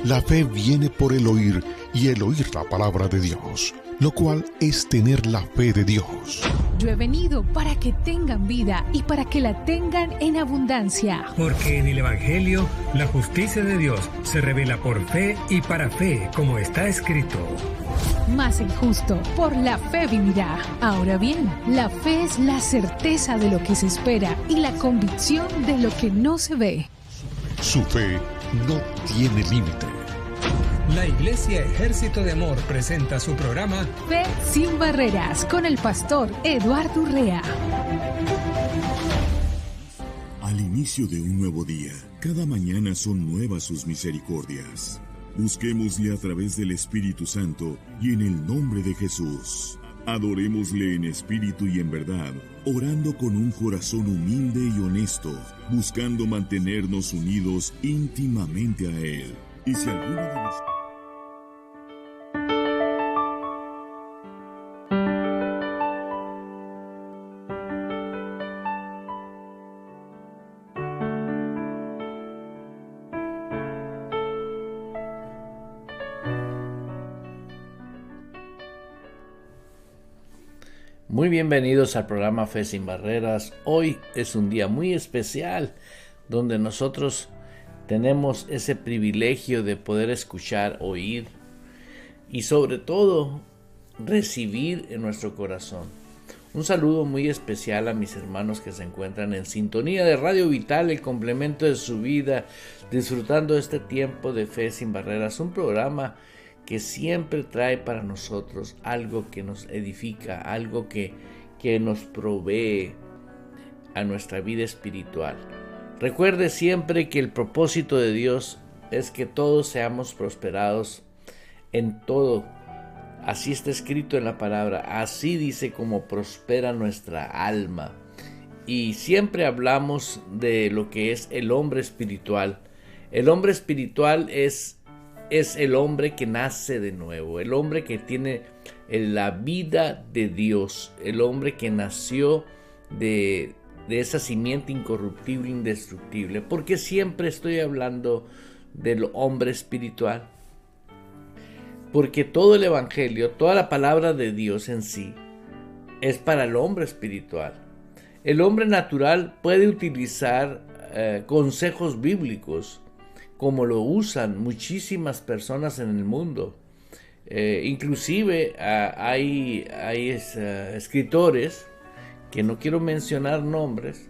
La fe viene por el oír y el oír la palabra de Dios, lo cual es tener la fe de Dios. Yo he venido para que tengan vida y para que la tengan en abundancia. Porque en el Evangelio la justicia de Dios se revela por fe y para fe, como está escrito. Mas el justo por la fe vivirá. Ahora bien, la fe es la certeza de lo que se espera y la convicción de lo que no se ve. Su fe no tiene límite. La Iglesia Ejército de Amor presenta su programa Fe sin Barreras con el pastor Eduardo Urrea. Al inicio de un nuevo día, cada mañana son nuevas sus misericordias. Busquémosle a través del Espíritu Santo y en el nombre de Jesús. Adorémosle en espíritu y en verdad, orando con un corazón humilde y honesto, buscando mantenernos unidos íntimamente a Él. Y si alguno de nosotros... Muy bienvenidos al programa Fe sin Barreras. Hoy es un día muy especial donde nosotros tenemos ese privilegio de poder escuchar, oír y sobre todo recibir en nuestro corazón. Un saludo muy especial a mis hermanos que se encuentran en sintonía de Radio Vital, el complemento de su vida, disfrutando este tiempo de Fe sin Barreras, un programa que siempre trae para nosotros algo que nos edifica, algo que nos provee a nuestra vida espiritual. Recuerde siempre que el propósito de Dios es que todos seamos prosperados en todo. Así está escrito en la palabra, así dice como prospera nuestra alma. Y siempre hablamos de lo que es el hombre espiritual. El hombre espiritual es el hombre que nace de nuevo, el hombre que tiene la vida de Dios, el hombre que nació de esa simiente incorruptible, indestructible. ¿Por qué siempre estoy hablando del hombre espiritual? Porque todo el Evangelio, toda la palabra de Dios en sí, es para el hombre espiritual. El hombre natural puede utilizar consejos bíblicos, como lo usan muchísimas personas en el mundo. Inclusive hay escritores, que no quiero mencionar nombres,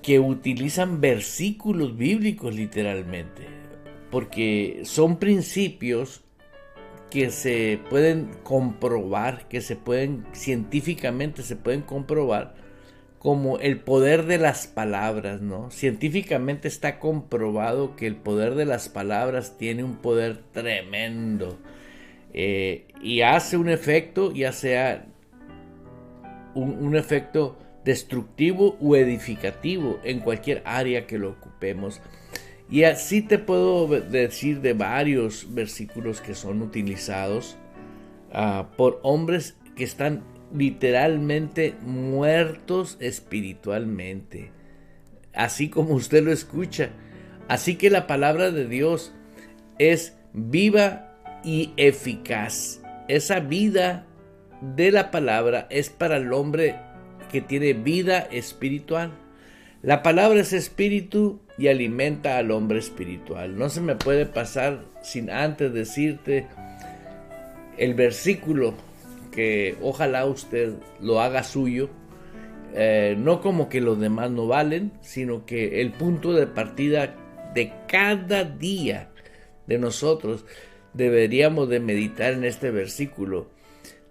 que utilizan versículos bíblicos literalmente, porque son principios que se pueden comprobar, científicamente se pueden comprobar, como el poder de las palabras, ¿no? Científicamente está comprobado que el poder de las palabras tiene un poder tremendo y hace un efecto, ya sea un efecto destructivo o edificativo en cualquier área que lo ocupemos. Y así te puedo decir de varios versículos que son utilizados por hombres que están literalmente muertos espiritualmente, así como usted lo escucha. Así que la palabra de Dios es viva y eficaz. Esa vida de la palabra es para el hombre que tiene vida espiritual. La palabra es espíritu y alimenta al hombre espiritual. No se me puede pasar sin antes decirte el versículo que ojalá usted lo haga suyo, no como que los demás no valen, sino que el punto de partida de cada día de nosotros deberíamos de meditar en este versículo,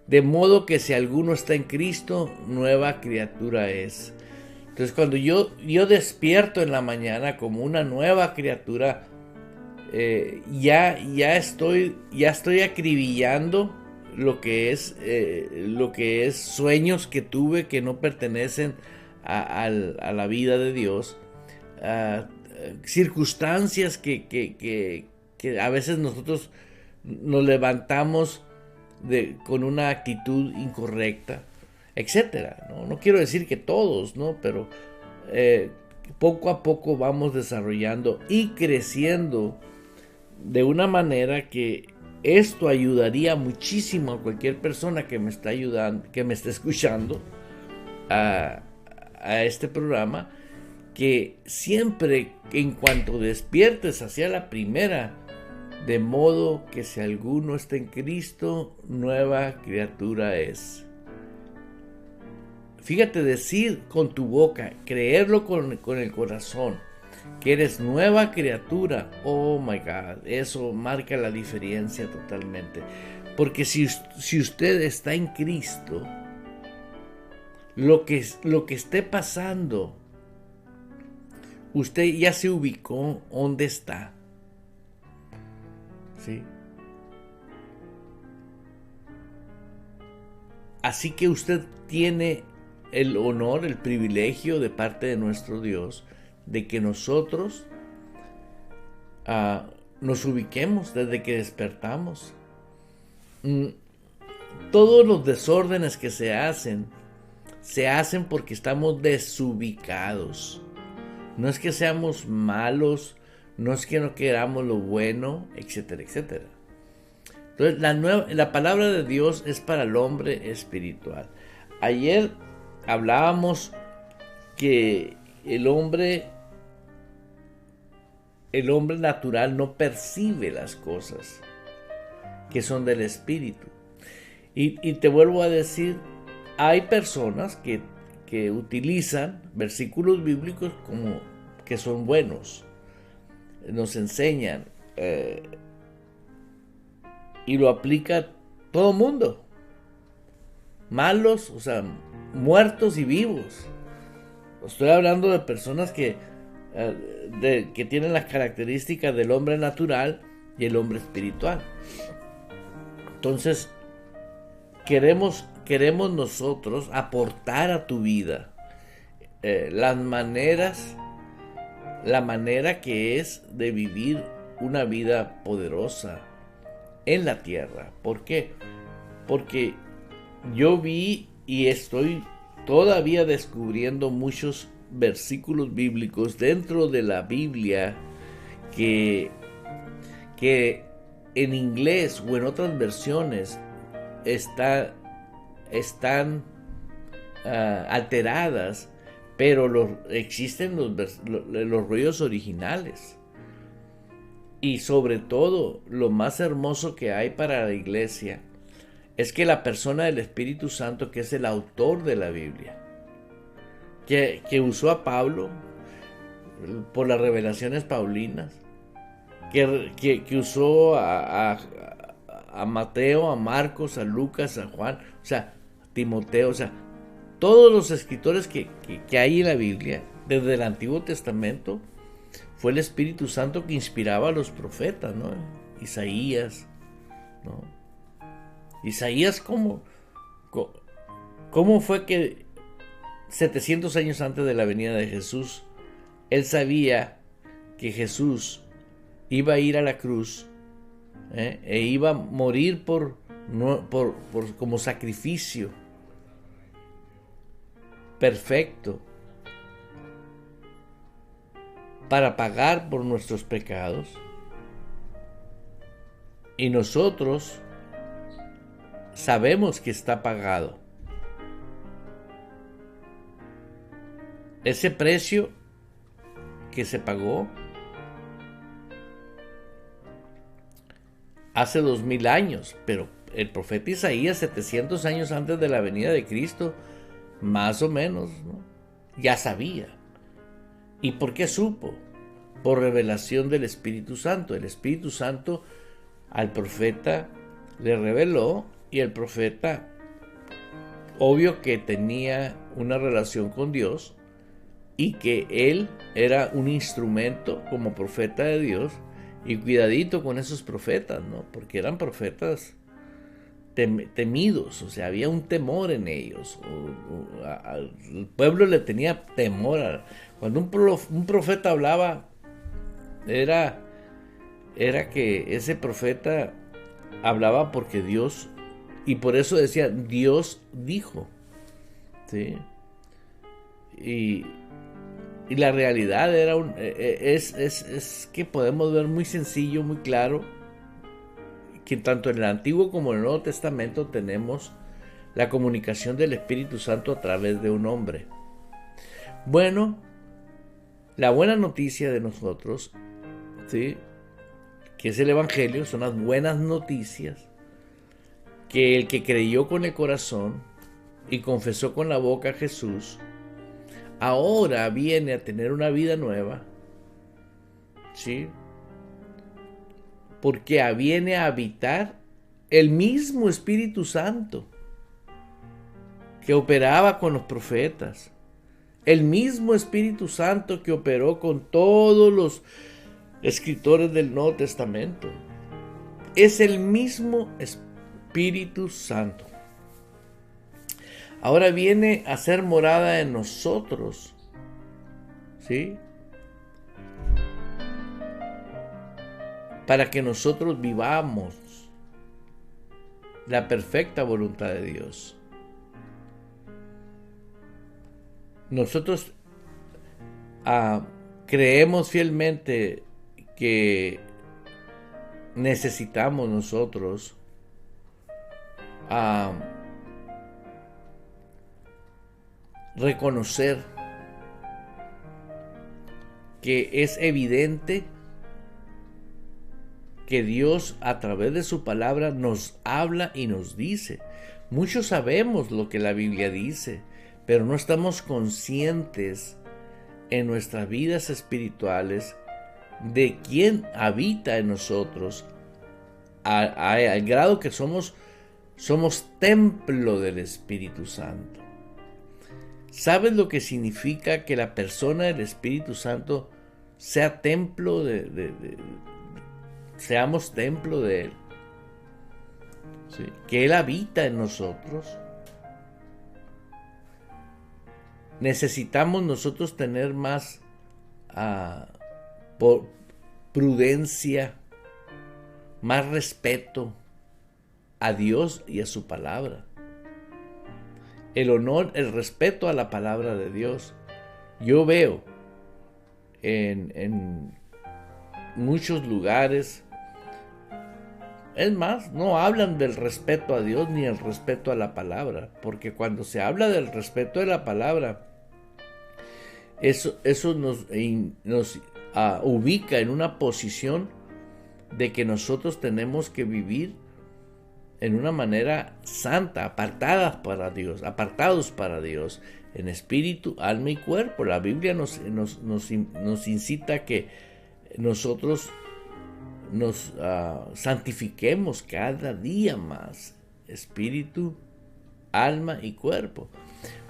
de modo que si alguno está en Cristo, nueva criatura es. Entonces cuando yo despierto en la mañana como una nueva criatura, ya estoy acribillando lo que es sueños que tuve que no pertenecen a la vida de Dios, circunstancias que a veces nosotros nos levantamos con una actitud incorrecta, etcétera. No quiero decir que todos, ¿no? Pero poco a poco vamos desarrollando y creciendo de una manera que esto ayudaría muchísimo a cualquier persona que me está ayudando, que me esté escuchando a este programa, que siempre en cuanto despiertes hacia la primera, de modo que si alguno está en Cristo, nueva criatura es. Fíjate, decir con tu boca, creerlo con el corazón, que eres nueva criatura, oh my God, eso marca la diferencia totalmente. Porque si usted está en Cristo, lo que esté pasando, usted ya se ubicó donde está. ¿Sí? Así que usted tiene el honor, el privilegio de parte de nuestro Dios de que nosotros nos ubiquemos desde que despertamos. Todos los desórdenes que se hacen porque estamos desubicados. No es que seamos malos, no es que no queramos lo bueno, etcétera, etcétera. Entonces, la palabra de Dios es para el hombre espiritual. Ayer hablábamos que el hombre natural no percibe las cosas que son del espíritu. Y te vuelvo a decir, hay personas que utilizan versículos bíblicos como que son buenos, nos enseñan y lo aplica todo mundo, malos, o sea, muertos y vivos. Estoy hablando de personas que tienen las características del hombre natural y el hombre espiritual. Entonces, queremos nosotros aportar a tu vida la manera que es de vivir una vida poderosa en la tierra. ¿Por qué? Porque yo vi y estoy todavía descubriendo muchos versículos bíblicos dentro de la Biblia que en inglés o en otras versiones están alteradas, pero existen los rollos originales. Y sobre todo, lo más hermoso que hay para la iglesia es que la persona del Espíritu Santo, que es el autor de la Biblia, que usó a Pablo por las revelaciones paulinas, que usó a Mateo, a Marcos, a Lucas, a Juan, o sea, Timoteo, o sea, todos los escritores que hay en la Biblia, desde el Antiguo Testamento, fue el Espíritu Santo que inspiraba a los profetas, ¿no? Isaías, ¿no? Isaías, ¿cómo fue que 700 años antes de la venida de Jesús, él sabía que Jesús iba a ir a la cruz e iba a morir como sacrificio perfecto para pagar por nuestros pecados? Y nosotros sabemos que está pagado. Ese precio que se pagó hace 2000 años, pero el profeta Isaías, 700 años antes de la venida de Cristo, más o menos, ¿no?, ya sabía. ¿Y por qué supo? Por revelación del Espíritu Santo. El Espíritu Santo al profeta le reveló, y el profeta, obvio que tenía una relación con Dios y que él era un instrumento como profeta de Dios. Y cuidadito con esos profetas, ¿no? Porque eran profetas temidos, o sea, había un temor en ellos. El pueblo le tenía temor. Cuando un profeta hablaba, era que ese profeta hablaba porque Dios, y por eso decía, Dios dijo, ¿sí? Y la realidad era es que podemos ver muy sencillo, muy claro, que tanto en el Antiguo como en el Nuevo Testamento tenemos la comunicación del Espíritu Santo a través de un hombre. Bueno, la buena noticia de nosotros, ¿sí?, que es el Evangelio, son las buenas noticias, que el que creyó con el corazón y confesó con la boca a Jesús, ahora viene a tener una vida nueva, ¿sí?, porque viene a habitar el mismo Espíritu Santo que operaba con los profetas, el mismo Espíritu Santo que operó con todos los escritores del Nuevo Testamento. Es el mismo Espíritu Santo. Ahora viene a ser morada en nosotros, ¿sí?, para que nosotros vivamos la perfecta voluntad de Dios. Nosotros creemos fielmente que necesitamos nosotros reconocer que es evidente que Dios a través de su palabra nos habla y nos dice. Muchos sabemos lo que la Biblia dice, pero no estamos conscientes en nuestras vidas espirituales de quién habita en nosotros, al grado que somos templo del Espíritu Santo. ¿Sabes lo que significa que la persona del Espíritu Santo sea templo seamos templo de Él? ¿Sí? Que Él habita en nosotros. Necesitamos nosotros tener más prudencia, más respeto a Dios y a su palabra. El honor, el respeto a la palabra de Dios. Yo veo en muchos lugares, es más, no hablan del respeto a Dios ni el respeto a la palabra, porque cuando se habla del respeto de la palabra, eso nos ubica en una posición de que nosotros tenemos que vivir en una manera santa, apartados para Dios, en espíritu, alma y cuerpo. La Biblia nos incita a que nosotros nos santifiquemos cada día más, espíritu, alma y cuerpo.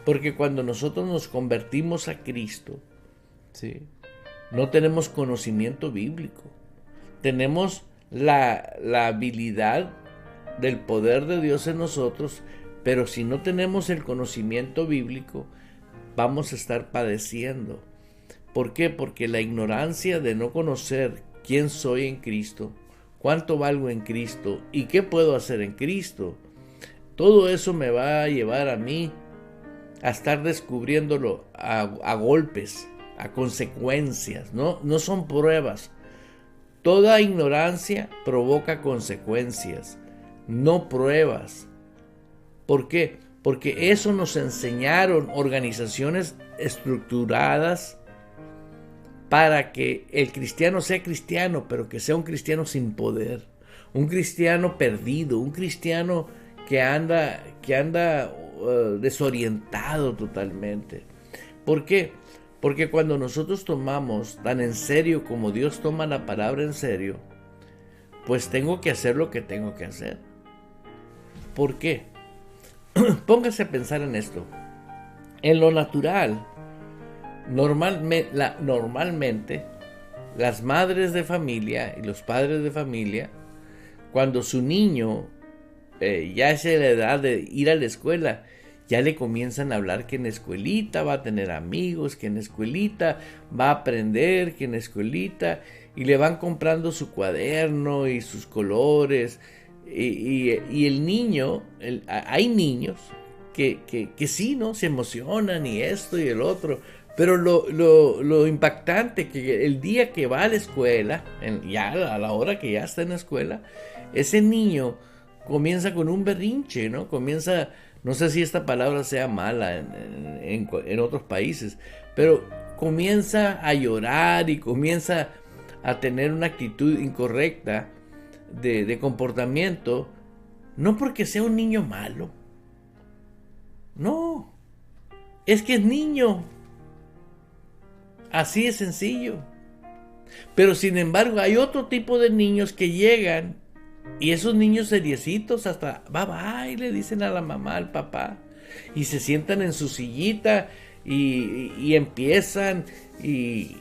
Porque cuando nosotros nos convertimos a Cristo, ¿sí?, no tenemos conocimiento bíblico. Tenemos la habilidad del poder de Dios en nosotros, pero si no tenemos el conocimiento bíblico, vamos a estar padeciendo. ¿Por qué? Porque la ignorancia de no conocer quién soy en Cristo, cuánto valgo en Cristo y qué puedo hacer en Cristo, todo eso me va a llevar a mí a estar descubriéndolo a golpes, a consecuencias. No son pruebas. Toda ignorancia provoca consecuencias, no pruebas. ¿Por qué? Porque eso nos enseñaron organizaciones estructuradas para que el cristiano sea cristiano, pero que sea un cristiano sin poder, un cristiano perdido, un cristiano que anda desorientado totalmente. ¿Por qué? Porque cuando nosotros tomamos tan en serio como Dios toma la palabra en serio, pues tengo que hacer lo que tengo que hacer. ¿Por qué? Póngase a pensar en esto. En lo natural, normalmente las madres de familia y los padres de familia, cuando su niño ya es de la edad de ir a la escuela, ya le comienzan a hablar que en la escuelita va a tener amigos, que en la escuelita va a aprender, que en la escuelita, y le van comprando su cuaderno y sus colores, y el niño, hay niños que sí, ¿no?, se emocionan y esto y el otro, Pero lo impactante que el día que va a la escuela, ya a la hora que ya está en la escuela, ese niño comienza con un berrinche, ¿no? Comienza, no sé si esta palabra sea mala en otros países, pero comienza a llorar y comienza a tener una actitud incorrecta de comportamiento, no porque sea un niño malo, no, es que es niño. Así es sencillo. Pero sin embargo hay otro tipo de niños que llegan y esos niños seriecitos hasta bye bye le dicen a la mamá, al papá, y se sientan en su sillita y empiezan y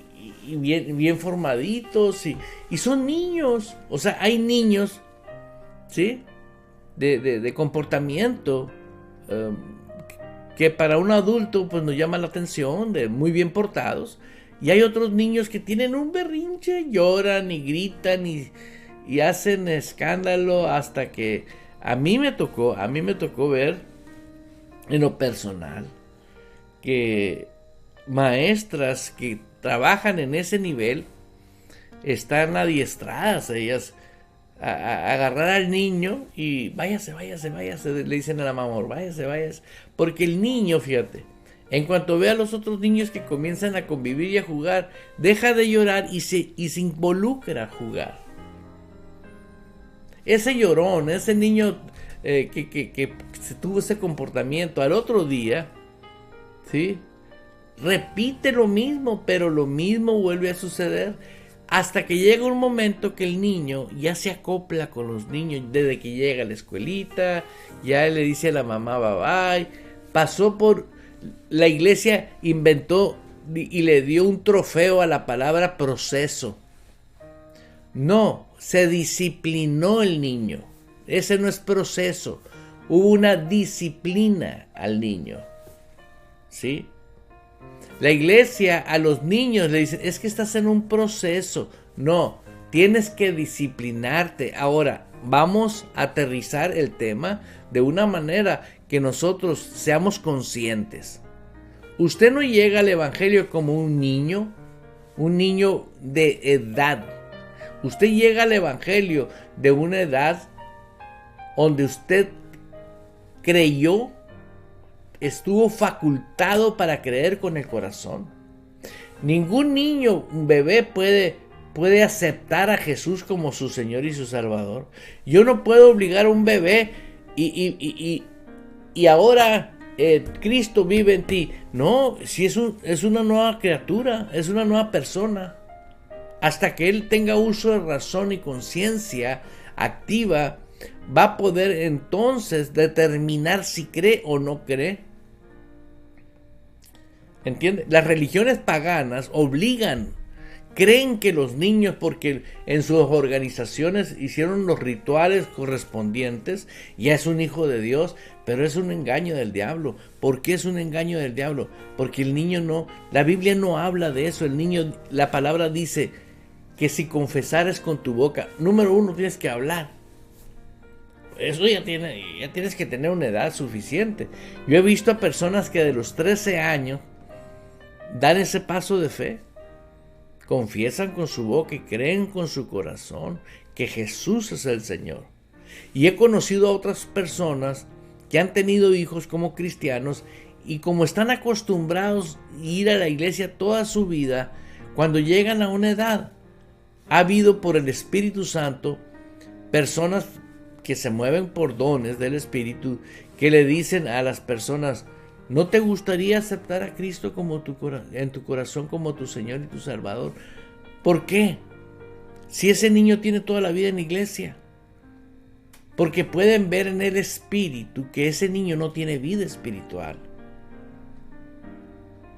bien formaditos y son niños. O sea, hay niños, ¿sí? de comportamiento que para un adulto pues nos llama la atención, de muy bien portados. Y hay otros niños que tienen un berrinche, lloran y gritan y hacen escándalo hasta que a mí me tocó ver en lo personal que maestras que trabajan en ese nivel están adiestradas ellas a agarrar al niño y váyase, le dicen a la mamá, váyase, porque el niño, fíjate, en cuanto ve a los otros niños que comienzan a convivir y a jugar, deja de llorar y se involucra a jugar. Ese llorón, ese niño que tuvo ese comportamiento al otro día, ¿sí? Repite lo mismo, pero lo mismo vuelve a suceder hasta que llega un momento que el niño ya se acopla con los niños desde que llega a la escuelita, ya le dice a la mamá bye bye, pasó por... La iglesia inventó y le dio un trofeo a la palabra proceso. No, se disciplinó el niño. Ese no es proceso. Hubo una disciplina al niño. ¿Sí? La iglesia a los niños le dice, es que estás en un proceso. No, tienes que disciplinarte. Ahora, vamos a aterrizar el tema de una manera que nosotros seamos conscientes. Usted no llega al evangelio como un niño de edad. Usted llega al evangelio de una edad donde usted creyó, estuvo facultado para creer con el corazón. Ningún niño, un bebé puede aceptar a Jesús como su Señor y su Salvador. Yo no puedo obligar a un bebé y ahora Cristo vive en ti. No, si es una nueva criatura, es una nueva persona. Hasta que él tenga uso de razón y conciencia activa, va a poder entonces determinar si cree o no cree. ¿Entiende? Las religiones paganas creen que los niños, porque en sus organizaciones hicieron los rituales correspondientes, ya es un hijo de Dios, pero es un engaño del diablo. ¿Por qué es un engaño del diablo? Porque el niño no, la Biblia no habla de eso. El niño, la palabra dice que si confesares con tu boca, número uno, tienes que hablar. Eso ya tienes que tener una edad suficiente. Yo he visto a personas que de los 13 años dan ese paso de fe. Confiesan con su boca y creen con su corazón que Jesús es el Señor. Y he conocido a otras personas que han tenido hijos como cristianos y como están acostumbrados a ir a la iglesia toda su vida, cuando llegan a una edad, ha habido por el Espíritu Santo personas que se mueven por dones del Espíritu que le dicen a las personas: ¿no te gustaría aceptar a Cristo como en tu corazón como tu Señor y tu Salvador? ¿Por qué? Si ese niño tiene toda la vida en la iglesia. Porque pueden ver en el espíritu que ese niño no tiene vida espiritual.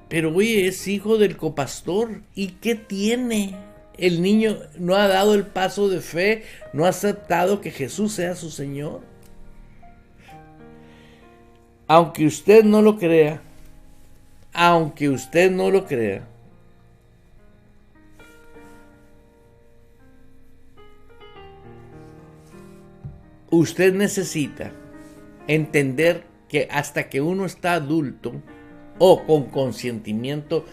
Pero oye, es hijo del copastor. ¿Y qué tiene? El niño no ha dado el paso de fe, no ha aceptado que Jesús sea su Señor. Aunque usted no lo crea, usted necesita entender que hasta que uno está adulto, o con consentimiento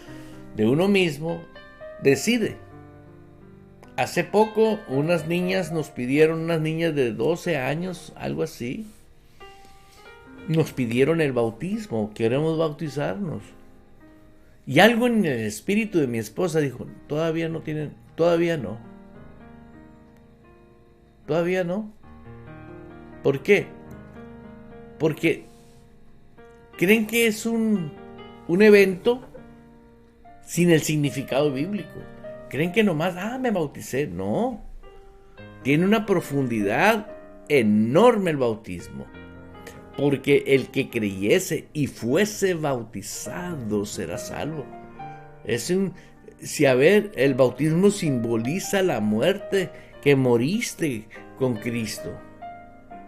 de uno mismo, decide. Hace poco unas niñas de 12 años, algo así, nos pidieron el bautismo, queremos bautizarnos. Y algo en el espíritu de mi esposa dijo, todavía no. ¿Por qué? Porque creen que es un evento sin el significado bíblico. Creen que nomás, me bauticé. No. Tiene una profundidad enorme el bautismo. Porque el que creyese y fuese bautizado será salvo. El bautismo simboliza la muerte, que moriste con Cristo.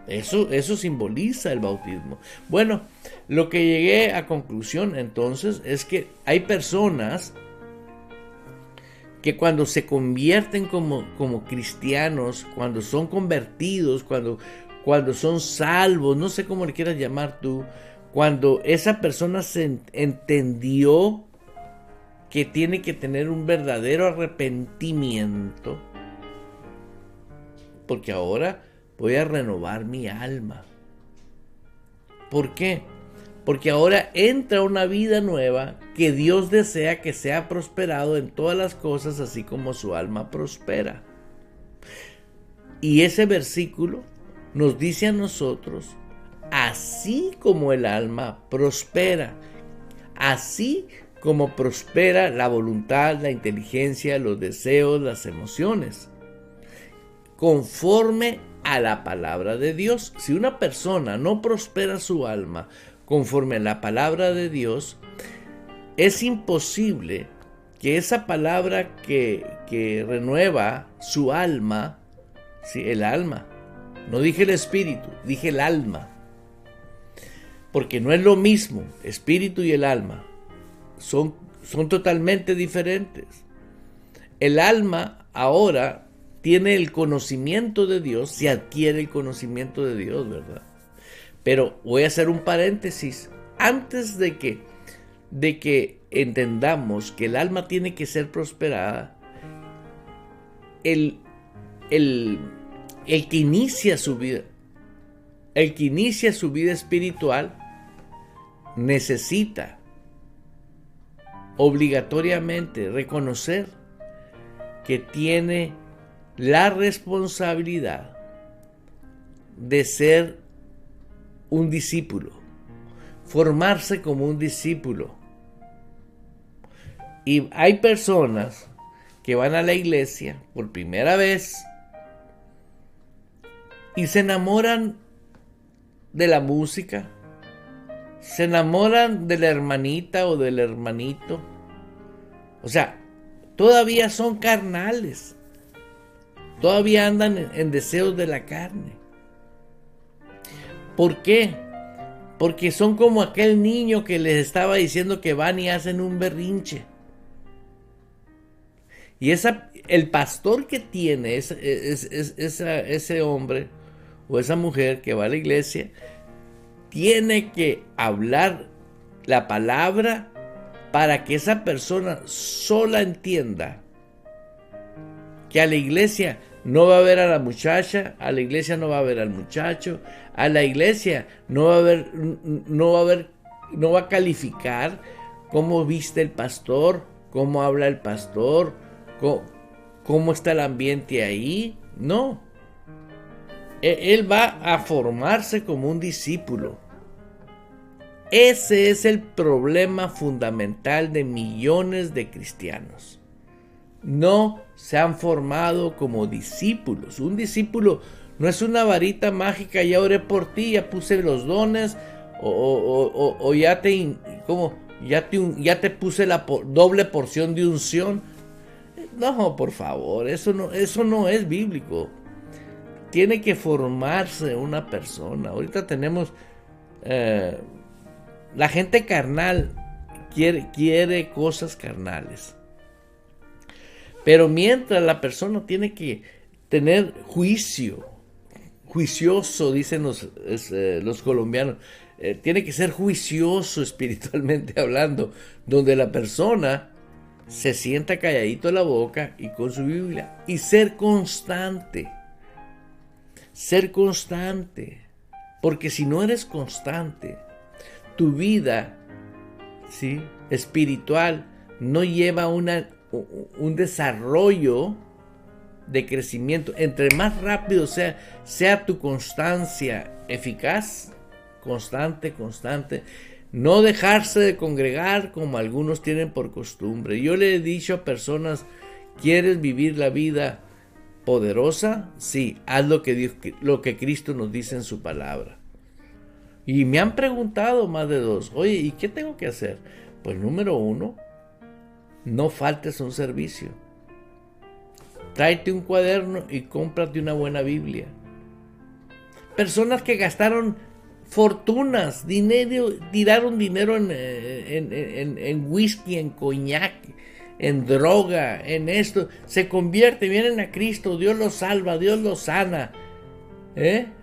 Eso simboliza el bautismo. Bueno, lo que llegué a conclusión entonces es que hay personas que cuando se convierten como cristianos, cuando son convertidos, cuando son salvos, no sé cómo le quieras llamar tú, cuando esa persona se entendió que tiene que tener un verdadero arrepentimiento, porque ahora voy a renovar mi alma. ¿Por qué? Porque ahora entra una vida nueva que Dios desea que sea prosperado en todas las cosas, así como su alma prospera. Y ese versículo nos dice a nosotros, así como el alma prospera, así como prospera la voluntad, la inteligencia, los deseos, las emociones, conforme a la palabra de Dios. Si una persona no prospera su alma conforme a la palabra de Dios, es imposible que esa palabra que renueva su alma, ¿sí? El alma, no dije el espíritu, dije el alma, porque no es lo mismo, espíritu y el alma son totalmente diferentes. El alma ahora tiene el conocimiento de Dios, se adquiere el conocimiento de Dios, ¿verdad? Pero voy a hacer un paréntesis. Antes de que entendamos que el alma tiene que ser prosperada, el que inicia su vida, espiritual, necesita obligatoriamente reconocer que tiene la responsabilidad de ser un discípulo, formarse como un discípulo. Y hay personas que van a la iglesia por primera vez y se enamoran de la música, se enamoran de la hermanita o del hermanito. O sea, todavía son carnales, todavía andan en deseos de la carne. ¿Por qué? Porque son como aquel niño que les estaba diciendo que van y hacen un berrinche. Y el pastor que tiene ese hombre o esa mujer que va a la iglesia, tiene que hablar la palabra para que esa persona sola entienda que a la iglesia no va a ver a la muchacha, a la iglesia no va a ver al muchacho, a la iglesia no va a calificar cómo viste el pastor, cómo habla el pastor, cómo está el ambiente ahí. No. Él va a formarse como un discípulo. Ese es el problema fundamental de millones de cristianos. No se han formado como discípulos. Un discípulo no es una varita mágica, ya oré por ti, ya puse los dones, o ya te puse la doble porción de unción. No, por favor, eso no es bíblico. Tiene que formarse una persona. Ahorita tenemos la gente carnal quiere cosas carnales. Pero mientras la persona tiene que tener juicioso, dicen los colombianos, tiene que ser juicioso espiritualmente hablando, donde la persona se sienta calladito la boca y con su Biblia, y ser constante, porque si no eres constante, tu vida, ¿sí?, espiritual no lleva un desarrollo de crecimiento. Entre más rápido sea tu constancia eficaz, constante, no dejarse de congregar como algunos tienen por costumbre. Yo le he dicho a personas, ¿quieres vivir la vida poderosa? Sí, haz lo que Cristo nos dice en su palabra. Y me han preguntado más de dos, oye, ¿y qué tengo que hacer? Pues número 1, no faltes a un servicio. Tráete un cuaderno y cómprate una buena Biblia. Personas que gastaron fortunas, dinero, tiraron dinero en whisky, en coñac, en droga, en esto, se convierten, vienen a Cristo, Dios los salva, Dios los sana,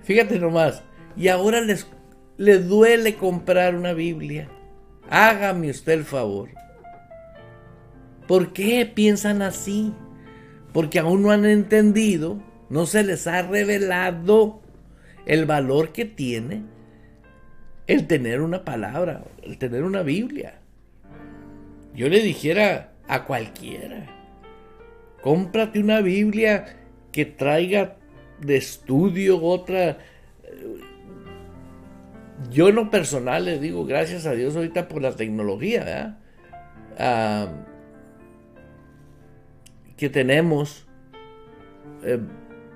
fíjate nomás, y ahora les duele comprar una Biblia. Hágame usted el favor. ¿Por qué piensan así? Porque aún no han entendido, no se les ha revelado el valor que tiene el tener una palabra, el tener una Biblia. Yo le dijera a cualquiera, cómprate una Biblia que traiga de estudio otra. Yo en lo personal les digo, gracias a Dios ahorita por la tecnología, ¿verdad? Que tenemos,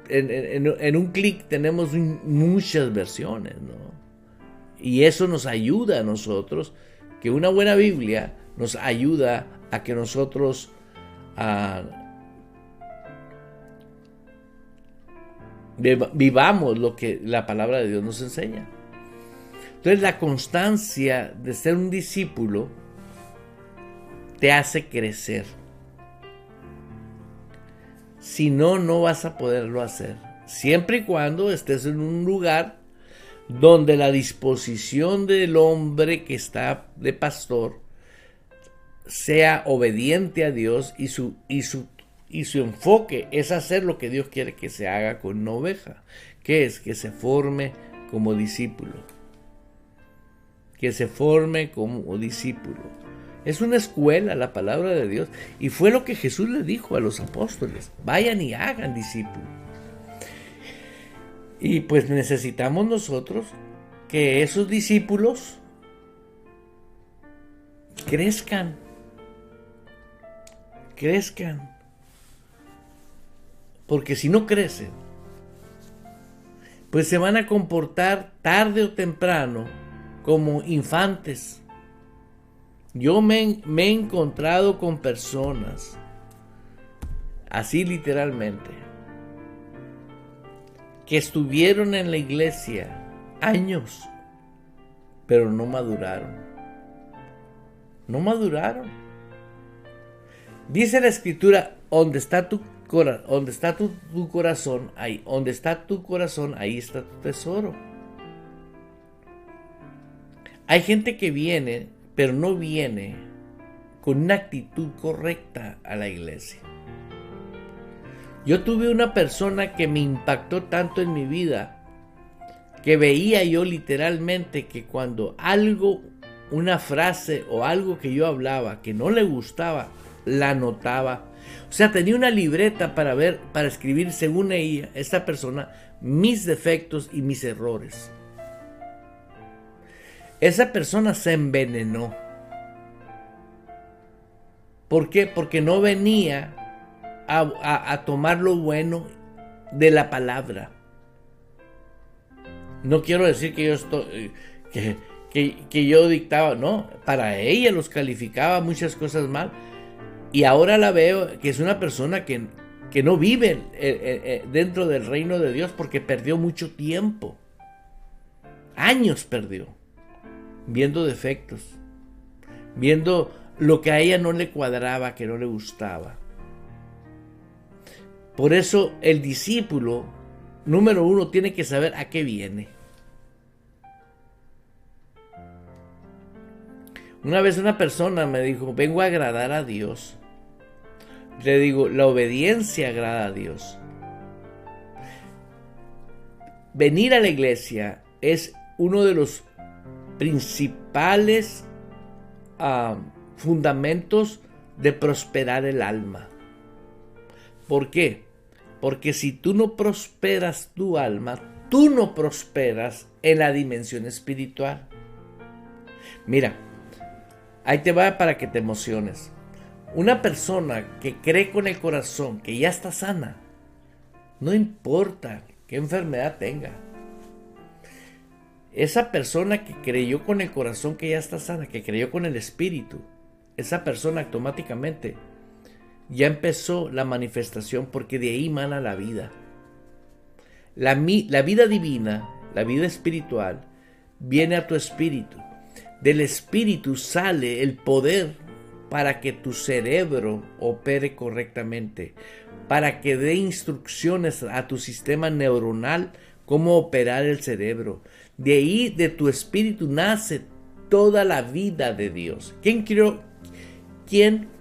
en un clic tenemos muchas versiones, ¿no? Y eso nos ayuda a nosotros, que una buena Biblia nos ayuda a que nosotros vivamos lo que la palabra de Dios nos enseña. Entonces la constancia de ser un discípulo te hace crecer. Si no, no vas a poderlo hacer. Siempre y cuando estés en un lugar donde la disposición del hombre que está de pastor sea obediente a Dios y su enfoque es hacer lo que Dios quiere que se haga con una oveja, que es que se forme como discípulo. Que se forme como discípulo. Es una escuela la palabra de Dios, y fue lo que Jesús le dijo a los apóstoles: vayan y hagan discípulos. Y pues necesitamos nosotros que esos discípulos crezcan. Porque si no crecen, pues se van a comportar tarde o temprano como infantes. Yo me he encontrado con personas, así literalmente, que estuvieron en la iglesia años, pero no maduraron. No maduraron. Dice la Escritura, donde está tu corazón, ahí, donde está tu corazón, ahí está tu tesoro. Hay gente que viene, pero no viene con una actitud correcta a la iglesia. Yo tuve una persona que me impactó tanto en mi vida, que veía yo literalmente que cuando algo, una frase o algo que yo hablaba que no le gustaba, la anotaba. O sea, tenía una libreta para escribir, según ella, esta persona, mis defectos y mis errores. Esa persona se envenenó. ¿Por qué? Porque no venía a tomar lo bueno de la palabra. No quiero decir que yo estoy que yo dictaba, no, para ella los calificaba muchas cosas mal, y ahora la veo que es una persona que no vive dentro del reino de Dios, porque perdió mucho tiempo, años perdió, viendo defectos, viendo lo que a ella no le cuadraba, que no le gustaba. Por eso el discípulo, número uno, tiene que saber a qué viene. Una vez una persona me dijo, vengo a agradar a Dios. Le digo, la obediencia agrada a Dios. Venir a la iglesia es uno de los principales fundamentos de prosperar el alma. ¿Por qué? Porque si tú no prosperas tu alma, tú no prosperas en la dimensión espiritual. Mira, ahí te va para que te emociones. Una persona que cree con el corazón que ya está sana, no importa qué enfermedad tenga. Esa persona que creyó con el corazón que ya está sana, que creyó con el espíritu, esa persona automáticamente ya empezó la manifestación, porque de ahí mana la vida. La vida divina, la vida espiritual, viene a tu espíritu. Del espíritu sale el poder para que tu cerebro opere correctamente, para que dé instrucciones a tu sistema neuronal cómo operar el cerebro. De ahí, de tu espíritu, nace toda la vida de Dios. ¿Quién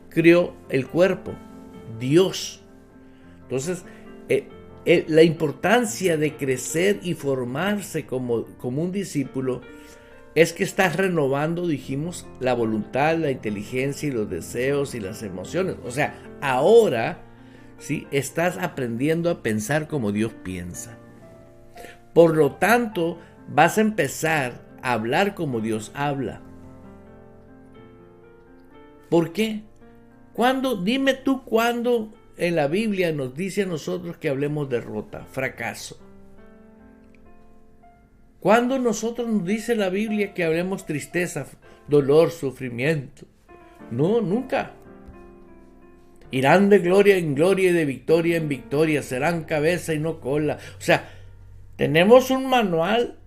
creó el cuerpo? Dios. Entonces, la importancia de crecer y formarse como un discípulo es que estás renovando, dijimos, la voluntad, la inteligencia y los deseos y las emociones. O sea, ahora ¿sí? Estás aprendiendo a pensar como Dios piensa. Por lo tanto, vas a empezar a hablar como Dios habla. ¿Por qué? Dime tú cuándo en la Biblia nos dice a nosotros que hablemos derrota, fracaso. ¿Cuándo nosotros nos dice la Biblia que hablemos tristeza, dolor, sufrimiento? No, nunca. Irán de gloria en gloria y de victoria en victoria, serán cabeza y no cola. O sea, tenemos un manual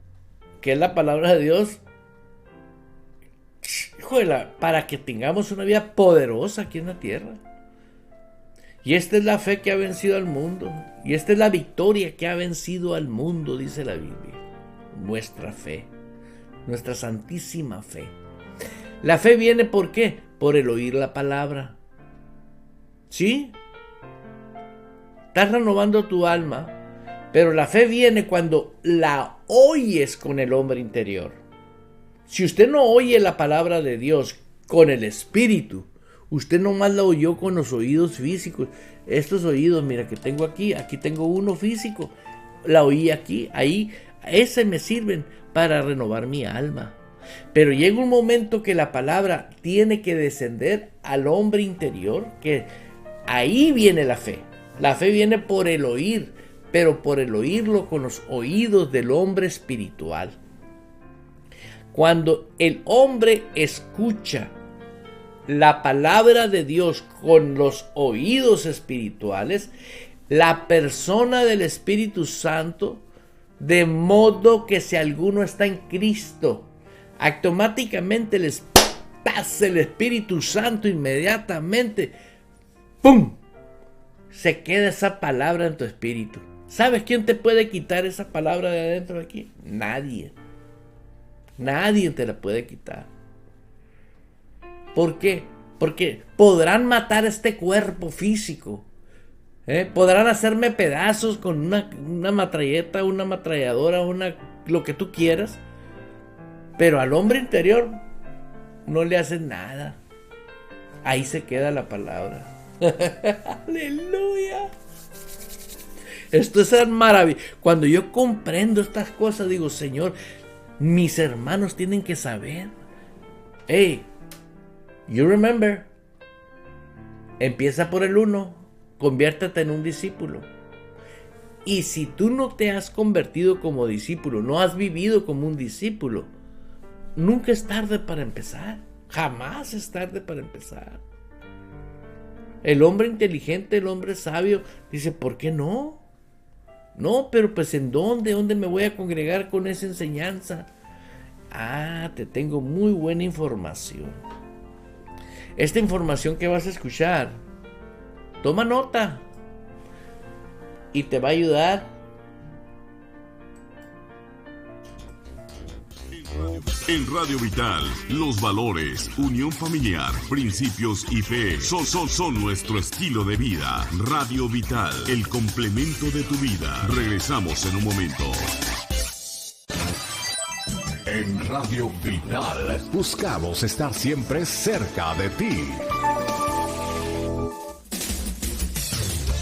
que es la palabra de Dios, para que tengamos una vida poderosa aquí en la tierra. Y esta es la fe que ha vencido al mundo. Y esta es la victoria que ha vencido al mundo, dice la Biblia. Nuestra fe, nuestra santísima fe. La fe viene ¿por qué? Por el oír la palabra. ¿Sí? Estás renovando tu alma, pero la fe viene cuando la oyes con el hombre interior. Si usted no oye la palabra de Dios con el espíritu, usted nomás la oyó con los oídos físicos. Estos oídos, mira que tengo aquí tengo uno físico. La oí aquí, ahí, ese me sirven para renovar mi alma. Pero llega un momento que la palabra tiene que descender al hombre interior, que ahí viene la fe. La fe viene por el oír, pero por el oírlo con los oídos del hombre espiritual. Cuando el hombre escucha la palabra de Dios con los oídos espirituales, la persona del Espíritu Santo, de modo que si alguno está en Cristo, automáticamente les pasa el Espíritu Santo inmediatamente. ¡Pum! Se queda esa palabra en tu espíritu. ¿Sabes quién te puede quitar esa palabra de adentro de aquí? Nadie. Nadie te la puede quitar. ¿Por qué? Porque podrán matar este cuerpo físico. Podrán hacerme pedazos con una matralleta, una ametralladora, lo que tú quieras. Pero al hombre interior no le hacen nada. Ahí se queda la palabra. ¡Aleluya! Esto es maravilloso. Cuando yo comprendo estas cosas, digo, Señor, mis hermanos tienen que saber. Hey, you remember. Empieza por el 1. Conviértete en un discípulo. Y si tú no te has convertido como discípulo, no has vivido como un discípulo, nunca es tarde para empezar. Jamás es tarde para empezar. El hombre inteligente, el hombre sabio, dice, ¿por qué no? No, pero pues ¿en dónde? ¿Dónde me voy a congregar con esa enseñanza? Ah, te tengo muy buena información. Esta información que vas a escuchar, toma nota y te va a ayudar. En Radio Vital, los valores, unión familiar, principios y fe son nuestro estilo de vida. Radio Vital, el complemento de tu vida. Regresamos en un momento. En Radio Vital buscamos estar siempre cerca de ti.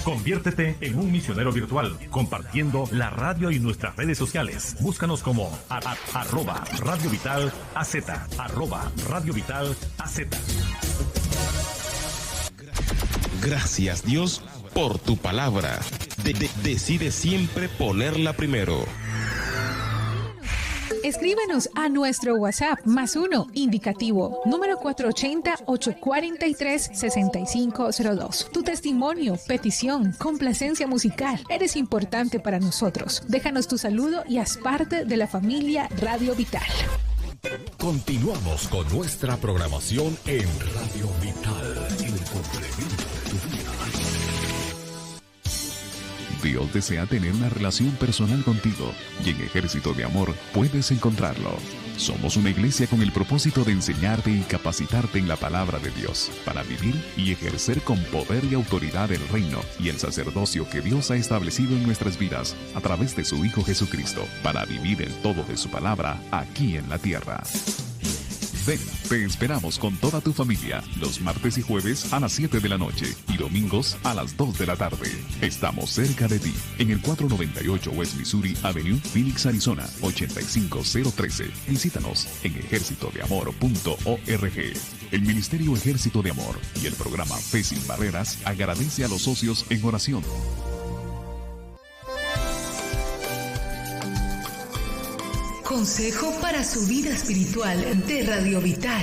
Conviértete en un misionero virtual, compartiendo la radio y nuestras redes sociales. Búscanos como @Radio Vital AZ, @Radio Vital AZ. Gracias, Dios, por tu palabra. Decide siempre ponerla primero. Escríbenos a nuestro WhatsApp +1 indicativo número 480-843-6502. Tu testimonio, petición, complacencia musical, eres importante para nosotros. Déjanos tu saludo y haz parte de la familia Radio Vital. Continuamos con nuestra programación en Radio Vital, el complemento de tu vida. Dios desea tener una relación personal contigo y en Ejército de Amor puedes encontrarlo. Somos una iglesia con el propósito de enseñarte y capacitarte en la palabra de Dios para vivir y ejercer con poder y autoridad el reino y el sacerdocio que Dios ha establecido en nuestras vidas a través de su Hijo Jesucristo para vivir el todo de su palabra aquí en la tierra. Ven, te esperamos con toda tu familia los martes y jueves a las 7 de la noche y domingos a las 2 de la tarde. Estamos cerca de ti en el 498 West Missouri Avenue, Phoenix, Arizona 85013. Visítanos en ejercitodeamor.org. El Ministerio Ejército de Amor y el programa Fe Sin Barreras agradece a los socios en oración. Consejo para su vida espiritual de Radio Vital.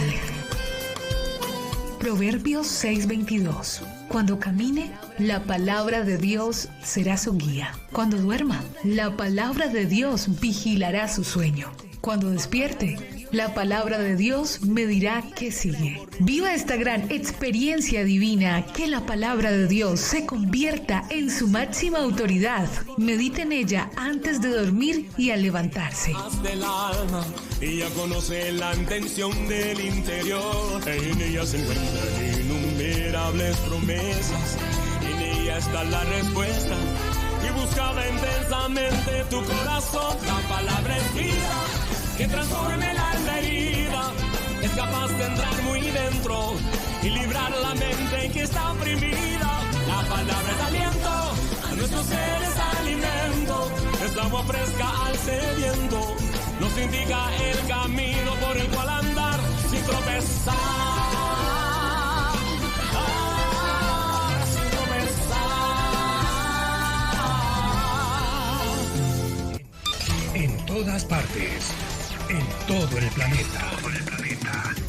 Proverbios 6:22. Cuando camine, la palabra de Dios será su guía. Cuando duerma, la palabra de Dios vigilará su sueño. Cuando despierte, la palabra de Dios me dirá qué sigue. Viva esta gran experiencia divina, que la palabra de Dios se convierta en su máxima autoridad. Medite en ella antes de dormir y al levantarse. Del alma, ella conoce la intención del interior. En ella se encuentran innumerables promesas. En ella está la respuesta y buscaba intensamente tu corazón. La palabra es vida, que transforme el alma herida, es capaz de entrar muy dentro y librar la mente que está oprimida. La palabra es aliento, a nuestros seres alimento, es agua fresca al sediento, nos indica el camino por el cual andar sin tropezar. Sin tropezar. En todas partes. En todo el planeta.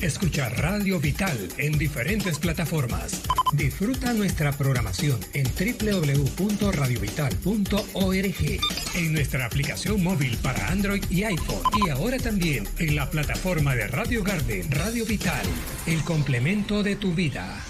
Escucha Radio Vital en diferentes plataformas. Disfruta nuestra programación en www.radiovital.org, en nuestra aplicación móvil para Android y iPhone, y ahora también en la plataforma de Radio Garden. Radio Vital, el complemento de tu vida.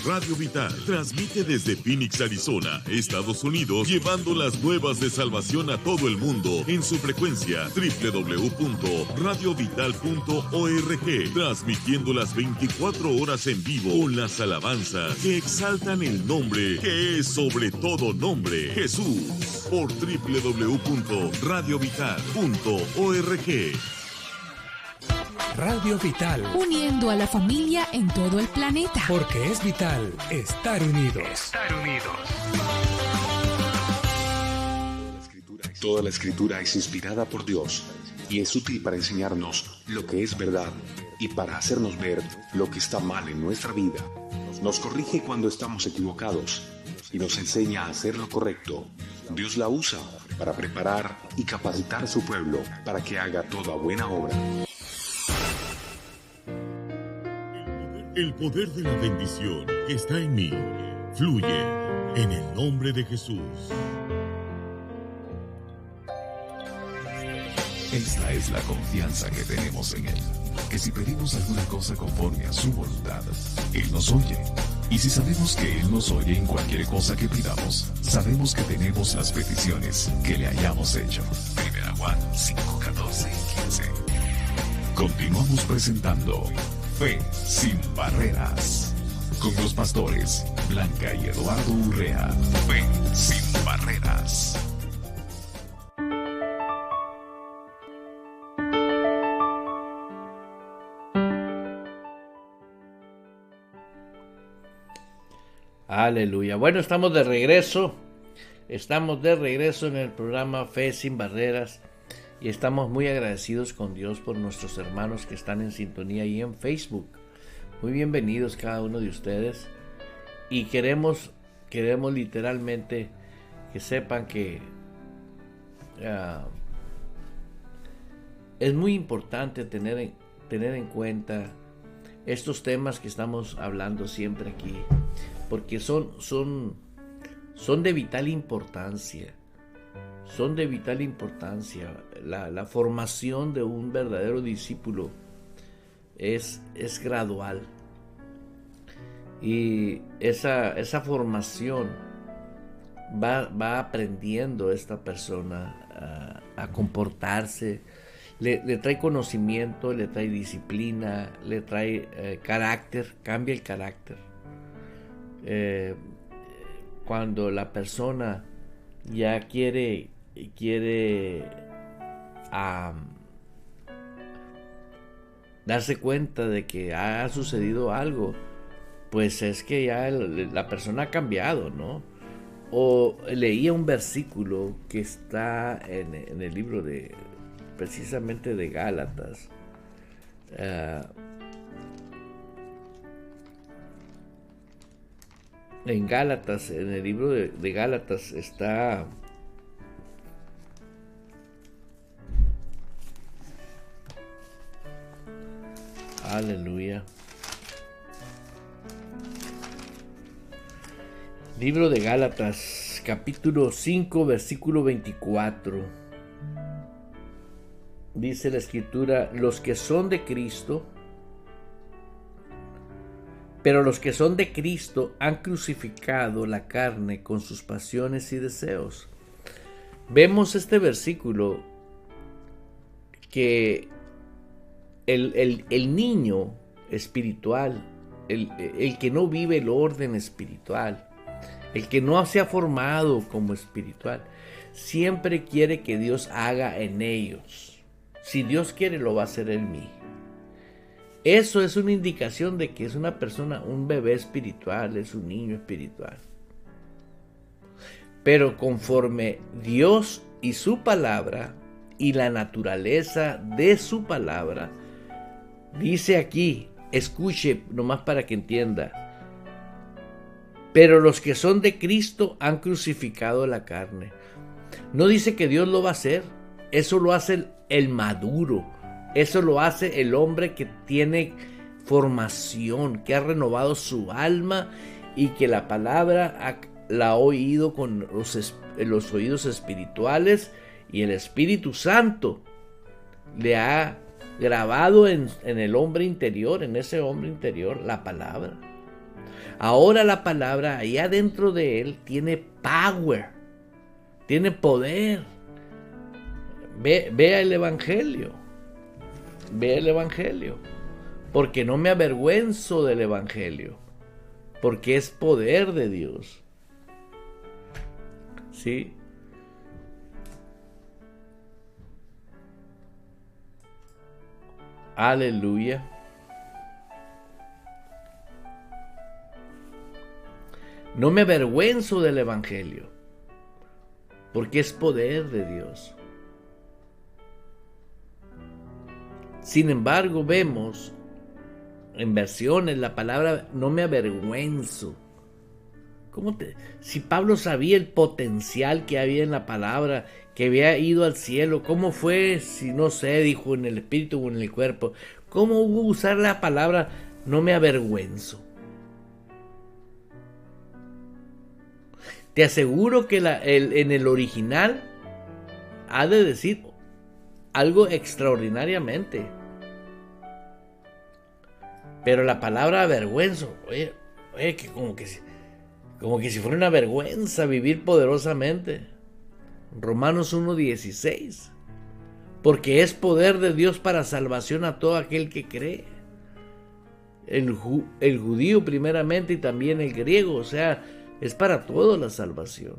Radio Vital transmite desde Phoenix, Arizona, Estados Unidos, llevando las nuevas de salvación a todo el mundo en su frecuencia www.radiovital.org, transmitiendo las 24 horas en vivo con las alabanzas que exaltan el nombre que es sobre todo nombre, Jesús, por www.radiovital.org. Radio Vital, uniendo a la familia en todo el planeta. porque es vital estar unidos. Toda la escritura es inspirada por Dios y es útil para enseñarnos lo que es verdad y para hacernos ver lo que está mal en nuestra vida. Nos corrige cuando estamos equivocados y nos enseña a hacer lo correcto. Dios la usa para preparar y capacitar a su pueblo para que haga toda buena obra. El poder de la bendición que está en mí fluye en el nombre de Jesús. Esta es la confianza que tenemos en Él, que si pedimos alguna cosa conforme a su voluntad, Él nos oye. Y si sabemos que Él nos oye en cualquier cosa que pidamos, sabemos que tenemos las peticiones que le hayamos hecho. 1 Juan 5, 14 y 15. Continuamos presentando Fe sin Barreras con los pastores Blanca y Eduardo Urrea. Fe sin Barreras. Aleluya. Bueno, estamos de regreso en el programa Fe sin Barreras y estamos muy agradecidos con Dios por nuestros hermanos que están en sintonía ahí en Facebook. Muy bienvenidos cada uno de ustedes y queremos literalmente que sepan que es muy importante tener en cuenta estos temas que estamos hablando siempre aquí, porque son de vital importancia. Son de vital importancia. La formación de un verdadero discípulo es gradual. Y esa formación va aprendiendo esta persona a comportarse. Le trae conocimiento, le trae disciplina, le trae carácter, cambia el carácter. Cuando la persona ya quiere darse cuenta de que ha sucedido algo, pues es que ya la persona ha cambiado, ¿no? O leía un versículo que está en el libro precisamente de Gálatas. En Gálatas, en el libro de Gálatas está aleluya. Libro de Gálatas, capítulo 5, versículo 24. Dice la escritura: los que son de Cristo, pero los que son de Cristo han crucificado la carne con sus pasiones y deseos. Vemos este versículo que el niño espiritual, el que no vive el orden espiritual, el que no se ha formado como espiritual, siempre quiere que Dios haga en ellos. Si Dios quiere, lo va a hacer en mí. Eso es una indicación de que es una persona, un bebé espiritual, es un niño espiritual. Pero conforme Dios y su palabra y la naturaleza de su palabra, dice aquí, escuche nomás para que entienda: pero los que son de Cristo han crucificado la carne. No dice que Dios lo va a hacer, eso lo hace el maduro. Eso lo hace el hombre que tiene formación, que ha renovado su alma y que la palabra la ha oído con los oídos espirituales, y el Espíritu Santo le ha grabado en el hombre interior, en ese hombre interior, la palabra. Ahora la palabra ahí adentro de él tiene power, tiene poder. Vea el Evangelio. Ve el Evangelio, porque no me avergüenzo del Evangelio, porque es poder de Dios. ¿Sí? Aleluya. No me avergüenzo del Evangelio, porque es poder de Dios. Sin embargo, vemos en versiones la palabra no me avergüenzo. Si Pablo sabía el potencial que había en la palabra, que había ido al cielo, ¿cómo fue? Si no sé, dijo, en el espíritu o en el cuerpo. ¿Cómo hubo usar la palabra no me avergüenzo? Te aseguro que en el original ha de decir algo extraordinariamente. Pero la palabra avergüenzo, oye, que como que si fuera una vergüenza vivir poderosamente. Romanos 1:16. Porque es poder de Dios para salvación a todo aquel que cree. El judío primeramente y también el griego, o sea, es para todo la salvación.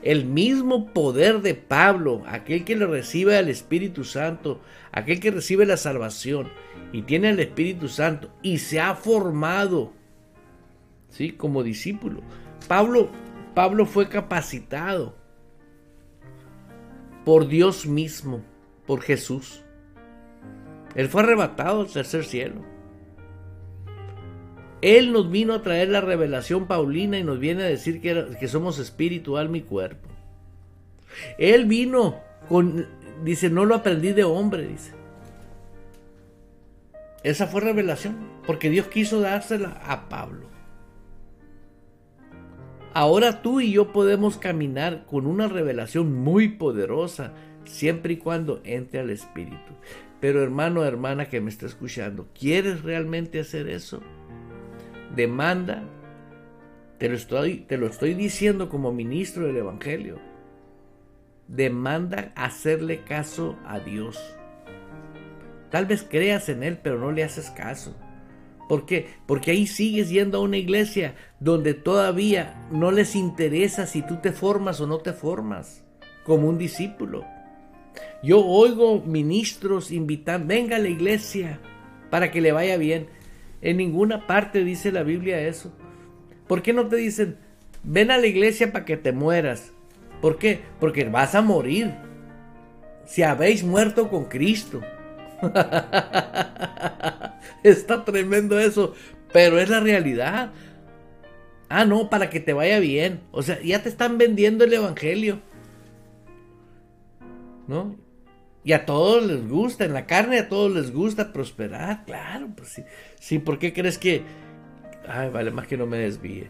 El mismo poder de Pablo, aquel que le recibe al Espíritu Santo, aquel que recibe la salvación y tiene el Espíritu Santo y se ha formado, ¿sí?, como discípulo. Pablo fue capacitado por Dios mismo, por Jesús. Él fue arrebatado al tercer cielo. Él nos vino a traer la revelación paulina y nos viene a decir que somos espíritu, alma y cuerpo. Él vino dice, no lo aprendí de hombre, dice. Esa fue revelación, porque Dios quiso dársela a Pablo. Ahora tú y yo podemos caminar con una revelación muy poderosa, siempre y cuando entre al Espíritu. Pero hermano, hermana que me está escuchando, ¿quieres realmente hacer eso? Demanda, te lo estoy diciendo como ministro del Evangelio, demanda hacerle caso a Dios. Tal vez creas en Él, pero no le haces caso. ¿Por qué? Porque ahí sigues yendo a una iglesia donde todavía no les interesa si tú te formas o no te formas como un discípulo. Yo oigo ministros invitando, venga a la iglesia para que le vaya bien. En ninguna parte dice la Biblia eso. ¿Por qué no te dicen, ven a la iglesia para que te mueras? ¿Por qué? Porque vas a morir. Si habéis muerto con Cristo. Está tremendo eso, pero es la realidad. No, para que te vaya bien. O sea, ya te están vendiendo el evangelio, ¿no? Y a todos les gusta, en la carne a todos les gusta prosperar, claro, pues sí. Sí, ¿por qué crees que? Vale, más que no me desvíe.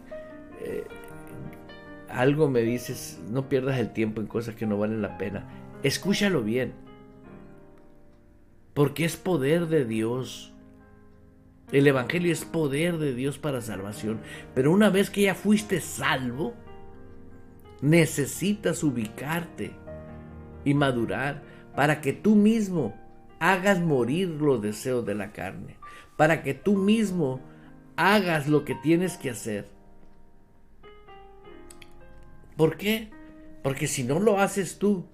Algo me dices, no pierdas el tiempo en cosas que no valen la pena. Escúchalo bien. Porque es poder de Dios. El evangelio es poder de Dios para salvación. Pero una vez que ya fuiste salvo, necesitas ubicarte y madurar para que tú mismo hagas morir los deseos de la carne. Para que tú mismo hagas lo que tienes que hacer. ¿Por qué? Porque si no lo haces tú,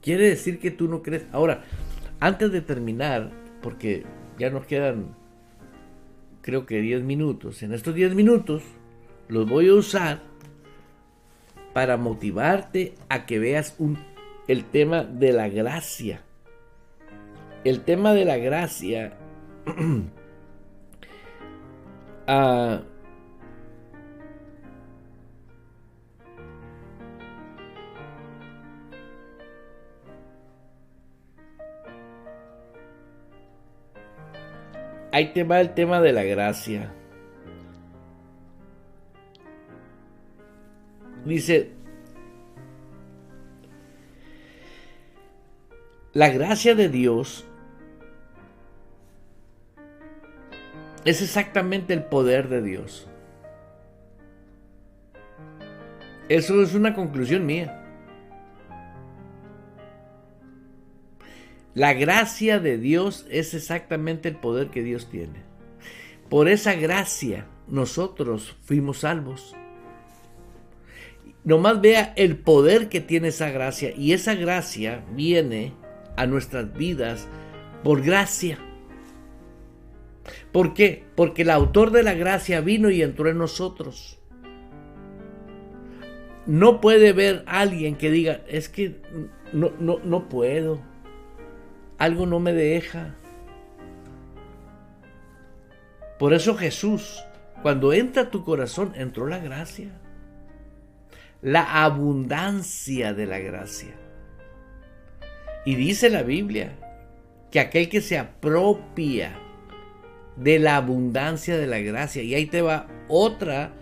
quiere decir que tú no crees. Ahora, antes de terminar, porque ya nos quedan, creo que 10 minutos. En estos 10 minutos los voy a usar para motivarte a que veas el tema de la gracia. El tema de la gracia ahí te va el tema de la gracia. Dice, la gracia de Dios es exactamente el poder de Dios. Eso es una conclusión mía. La gracia de Dios es exactamente el poder que Dios tiene. Por esa gracia nosotros fuimos salvos. Nomás vea el poder que tiene esa gracia, y esa gracia viene a nuestras vidas por gracia. ¿Por qué? Porque el autor de la gracia vino y entró en nosotros. No puede ver a alguien que diga, es que no puedo, algo no me deja. Por eso Jesús, cuando entra a tu corazón, entró la gracia. La abundancia de la gracia. Y dice la Biblia que aquel que se apropia de la abundancia de la gracia, y ahí te va otra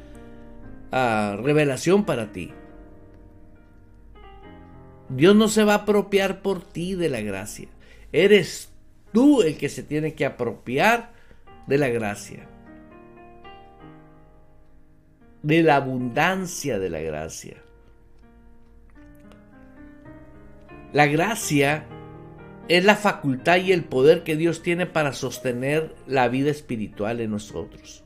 revelación para ti. Dios no se va a apropiar por ti de la gracia. Eres tú el que se tiene que apropiar de la gracia. de la abundancia de la gracia. La gracia es la facultad y el poder que Dios tiene para sostener la vida espiritual en nosotros,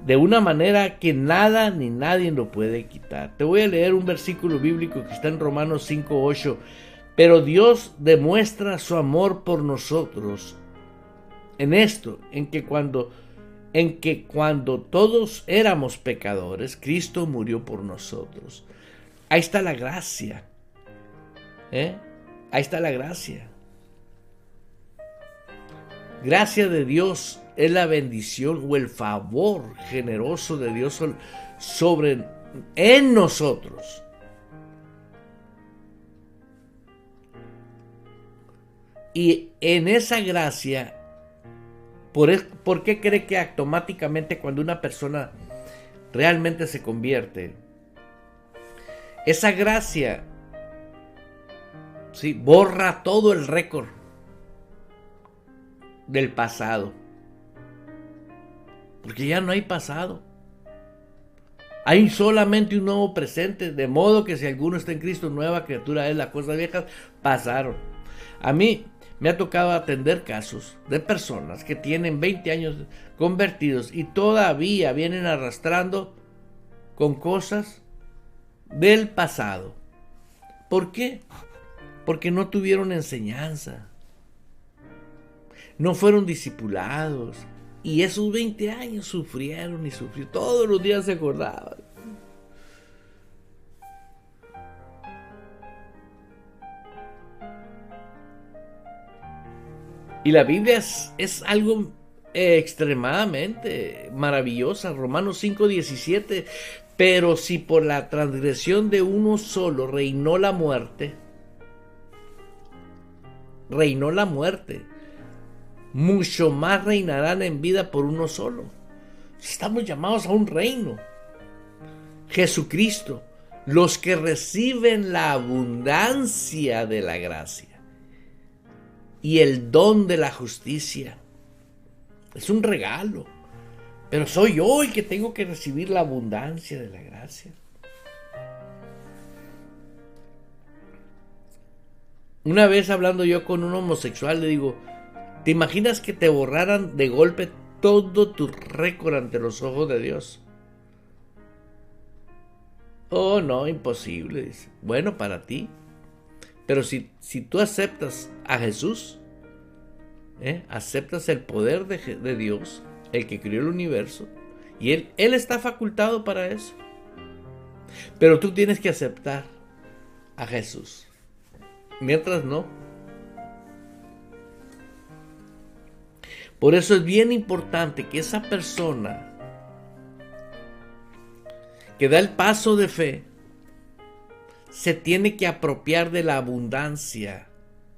de una manera que nada ni nadie lo puede quitar. Te voy a leer un versículo bíblico que está en Romanos 5:8. Pero Dios demuestra su amor por nosotros en esto, en que cuando todos éramos pecadores, Cristo murió por nosotros. Ahí está la gracia. Ahí está la gracia. Gracia de Dios es la bendición o el favor generoso de Dios en nosotros. Y en esa gracia, ¿por qué cree que automáticamente cuando una persona realmente se convierte, esa gracia, sí, borra todo el récord del pasado? Porque ya no hay pasado. Hay solamente un nuevo presente, de modo que si alguno está en Cristo, nueva criatura es, las cosas viejas pasaron. A mí me ha tocado atender casos de personas que tienen 20 años convertidos y todavía vienen arrastrando con cosas del pasado. ¿Por qué? Porque no tuvieron enseñanza, no fueron discipulados, y esos 20 años sufrieron y sufrieron, todos los días se acordaban. Y la Biblia es algo extremadamente maravillosa. Romanos 5:17. Pero si por la transgresión de uno solo reinó la muerte, mucho más reinarán en vida por uno solo. Estamos llamados a un reino. Jesucristo, los que reciben la abundancia de la gracia y el don de la justicia. Es un regalo, pero soy yo el que tengo que recibir la abundancia de la gracia. Una vez hablando yo con un homosexual, le digo: ¿te imaginas que te borraran de golpe todo tu récord ante los ojos de Dios? Oh, no, imposible, dice. Bueno, para ti. Pero si tú aceptas a Jesús, aceptas el poder de Dios, el que creó el universo, y Él está facultado para eso. Pero tú tienes que aceptar a Jesús. Mientras no. Por eso es bien importante que esa persona que da el paso de fe se tiene que apropiar de la abundancia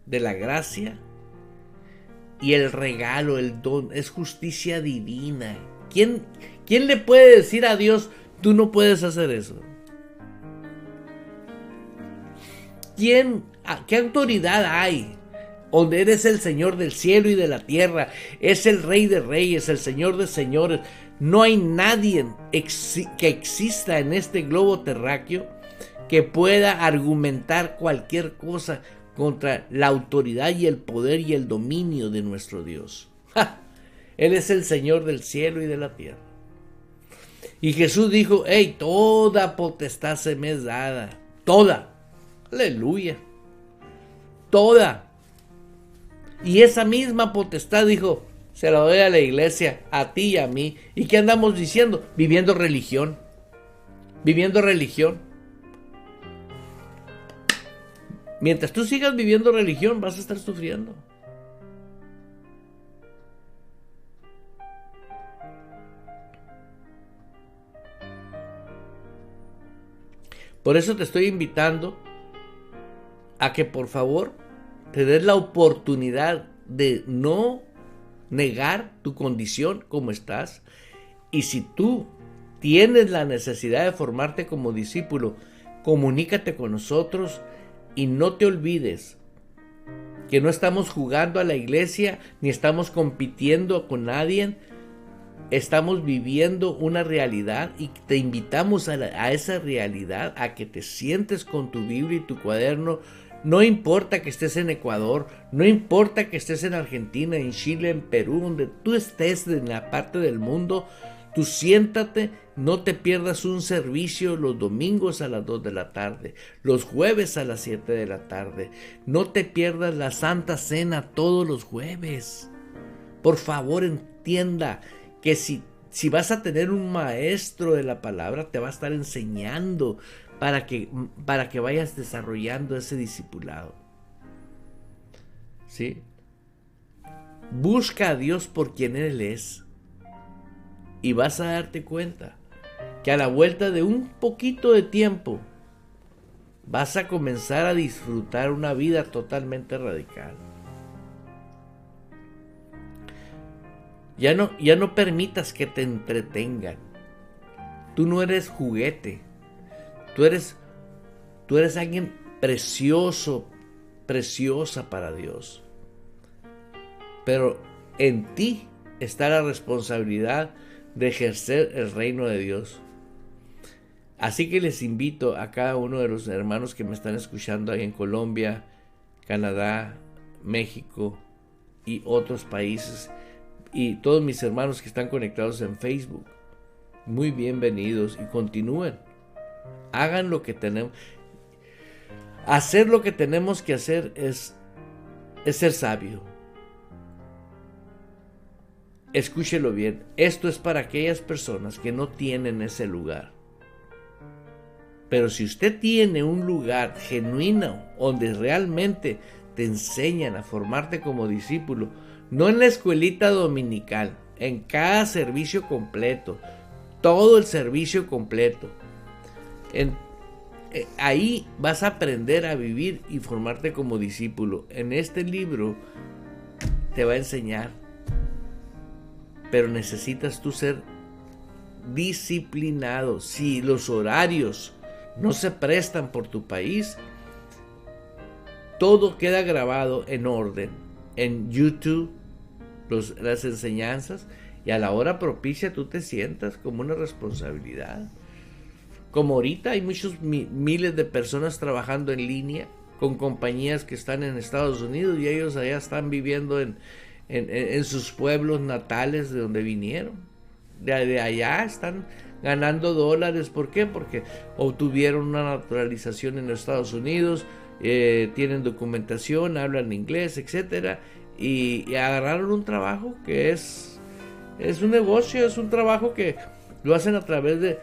de la gracia y el regalo, el don, es justicia divina. ¿Quién le puede decir a Dios: tú no puedes hacer eso? ¿Qué autoridad hay? Donde eres el Señor del cielo y de la tierra, es el Rey de reyes, el Señor de señores. No hay nadie que exista en este globo terráqueo que pueda argumentar cualquier cosa contra la autoridad y el poder y el dominio de nuestro Dios. ¡Ja! Él es el Señor del cielo y de la tierra. Y Jesús dijo: hey, toda potestad se me es dada. Toda. Aleluya. Toda. Y esa misma potestad, dijo, se la doy a la iglesia, a ti y a mí. ¿Y qué andamos diciendo? Viviendo religión. Viviendo religión. Mientras tú sigas viviendo religión, vas a estar sufriendo. Por eso te estoy invitando a que por favor te des la oportunidad de no negar tu condición como estás. Y si tú tienes la necesidad de formarte como discípulo, comunícate con nosotros y no te olvides que no estamos jugando a la iglesia ni estamos compitiendo con nadie. estamos viviendo una realidad y te invitamos a esa realidad, a que te sientes con tu Biblia y tu cuaderno. No importa que estés en Ecuador, no importa que estés en Argentina, en Chile, en Perú, donde tú estés en la parte del mundo, tú siéntate, no te pierdas un servicio los domingos a las 2 de la tarde, los jueves a las 7 de la tarde. No te pierdas la Santa Cena todos los jueves. Por favor, entienda que si vas a tener un maestro de la palabra, te va a estar enseñando para que vayas desarrollando ese discipulado. ¿Sí? Busca a Dios por quien Él es y vas a darte cuenta que a la vuelta de un poquito de tiempo vas a comenzar a disfrutar una vida totalmente radical. Ya no permitas que te entretengan. Tú no eres juguete. Tú eres alguien precioso, preciosa para Dios. Pero en ti está la responsabilidad de ejercer el reino de Dios. Así que les invito a cada uno de los hermanos que me están escuchando ahí en Colombia, Canadá, México y otros países, y todos mis hermanos que están conectados en Facebook, muy bienvenidos y continúen. Hagan lo que tenemos. Hacer lo que tenemos que hacer es ser sabio. Escúchelo bien. Esto es para aquellas personas que no tienen ese lugar. Pero si usted tiene un lugar genuino donde realmente te enseñan a formarte como discípulo, no en la escuelita dominical, en cada servicio completo, todo el servicio completo, ahí vas a aprender a vivir y formarte como discípulo. En este libro te va a enseñar, pero necesitas tú ser disciplinado. Si los horarios no se prestan por tu país, todo queda grabado en orden en YouTube, las enseñanzas, y a la hora propicia tú te sientas como una responsabilidad. Como ahorita hay muchos miles de personas trabajando en línea con compañías que están en Estados Unidos, y ellos allá están viviendo en sus pueblos natales de donde vinieron. De allá están ganando dólares. ¿Por qué? Porque obtuvieron una naturalización en los Estados Unidos, tienen documentación, hablan inglés, etcétera, y agarraron un trabajo que es un negocio, es un trabajo que lo hacen a través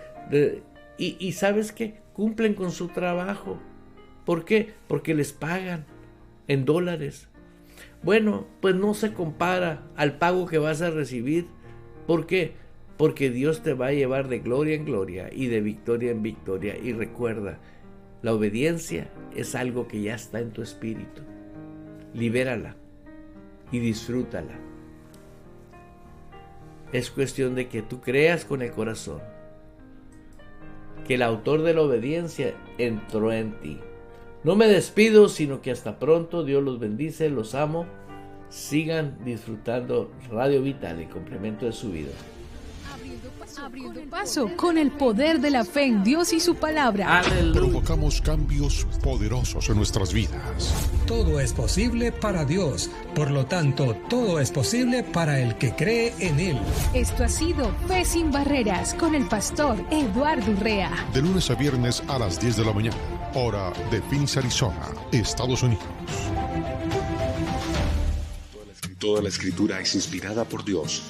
y ¿sabes qué? Cumplen con su trabajo. ¿Por qué? Porque les pagan en dólares. Bueno, pues no se compara al pago que vas a recibir. ¿Por qué? Porque Dios te va a llevar de gloria en gloria y de victoria en victoria. Y recuerda, la obediencia es algo que ya está en tu espíritu. Libérala y disfrútala. Es cuestión de que tú creas con el corazón que el autor de la obediencia entró en ti. No me despido, sino que hasta pronto. Dios los bendice, los amo. Sigan disfrutando Radio Vital, el complemento de su vida. Abriendo paso con el poder de la fe en Dios y su palabra. ¡Aleluya! Provocamos cambios poderosos en nuestras vidas. Todo es posible para Dios. Por lo tanto, todo es posible para el que cree en Él. Esto ha sido Fe Sin Barreras con el pastor Eduardo Urrea. De lunes a viernes a las 10 de la mañana, hora de Phoenix, Arizona, Estados Unidos. Toda la escritura es inspirada por Dios